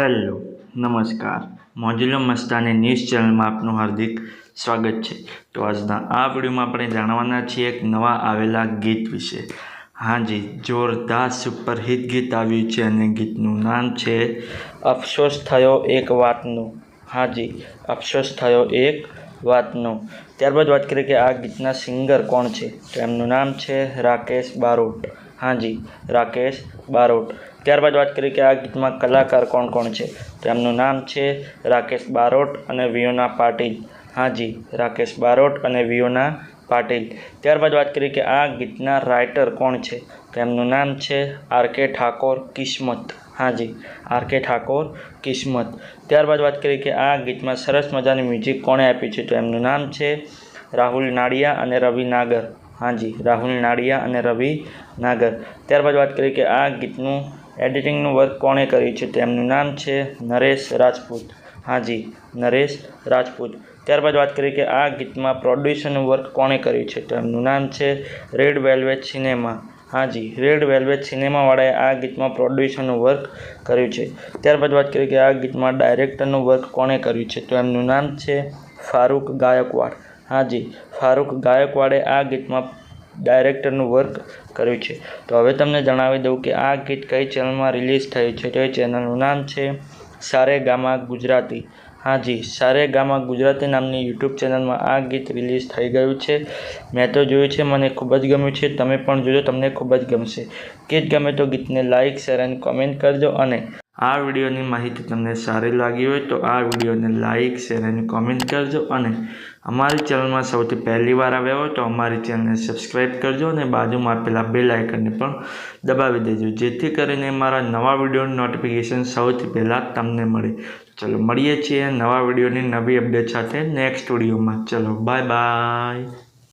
Hello નમસ્કાર મોજુલો Mastani news ચેનલમાં આપનું હાર્દિક સ્વાગત છે। તો આજના આ વિડીયોમાં આપણે જાણવાના છીએ એક નવા આવેલા ગીત વિશે। હાજી, જોરદાર સુપરહિટ ગીત આવ્યું છે અને ગીતનું નામ છે અફસોસ થયો એક વાતનો। હાજી, અફસોસ થયો એક વાતનો। ત્યારબાદ વાત કરીએ કે આ ગીતના સિંગર કોણ છે, તો એમનું નામ છે રાકેશ બારોટ। હાજી, રાકેશ બારોટ। ત્યારબાદ વાત કરીએ કે આ ગીતમાં કલાકાર કોણ કોણ છે, તો એમનું નામ છે રાકેશ બારોટ અને વિયોના પાટીલ। હાજી, રાકેશ બારોટ અને વિયોના પાટીલ। ત્યારબાદ વાત કરીએ કે આ ગીતના રાઇટર કોણ છે, તો એમનું નામ છે આર.કે. ઠાકોર કિસ્મત। હાજી, આર.કે. ઠાકોર કિસ્મત। ત્યારબાદ વાત કરીએ કે આ ગીતમાં સરસ મજાની મ્યુઝિક કોણે આપી છે, તો એમનું નામ છે રાહુલ નાડિયા અને રવિ નાગર। હાજી, રાહુલ નાડિયા અને રવિ નાગર। ત્યારબાદ વાત કરીએ કે આ ગીતનું એડિટિંગનું વર્ક કોણે કર્યું છે, તો એમનું નામ છે નરેશ રાજપૂત। હાજી, નરેશ રાજપૂત। ત્યારબાદ વાત કરીએ કે આ ગીતમાં પ્રોડ્યુસરનું વર્ક કોણે કર્યું છે, તો એમનું નામ છે રેડ વેલ્વેટ સિનેમા। હાજી, રેડ વેલ્વેટ સિનેમાવાળાએ આ ગીતમાં પ્રોડ્યુસરનું વર્ક કર્યું છે। ત્યારબાદ વાત કરીએ કે આ ગીતમાં ડાયરેક્ટરનું વર્ક કોણે કર્યું છે, તો એમનું નામ છે ફારૂક ગાયકવાડ। હાજી, ફારૂક ગાયકવાડે આ ગીતમાં ડાયરેક્ટરનું વર્ક કર્યું છે। તો હવે તમને જણાવી દઉં કે આ ગીત કઈ ચેનલમાં રિલીઝ થયું છે, તો એ ચેનલનું નામ છે સારેગામા ગુજરાતી। હાજી, સારેગામા ગુજરાતી નામની યુટ્યુબ ચેનલમાં આ ગીત રિલીઝ થઈ ગયું છે। મેં તો જોયું છે, મને ખૂબ જ ગમ્યું છે। તમે પણ જોજો, તમને ખૂબ જ ગમશે। ગીત ગમે તો ગીતને લાઇક, શેર અને કોમેન્ટ કરજો અને આ વિડીયોની માહિતી તમને સારી લાગી હોય તો આ વિડીયોને લાઇક, શેર અને કોમેન્ટ કરજો અને અમારી ચેનલમાં સૌથી પહેલી વાર આવ્યા હોય તો અમારી ચેનલને સબસ્ક્રાઈબ કરજો અને બાજુમાં આપેલા બેલ આઇકનને પણ દબાવી દેજો, જેથી કરીને મારા નવા વિડીયોની નોટિફિકેશન સૌથી પહેલાં તમને મળે। ચલો મળીએ છીએ નવા વિડીયોની નવી અપડેટ સાથે નેક્સ્ટ વિડીયોમાં। ચલો બાય બાય।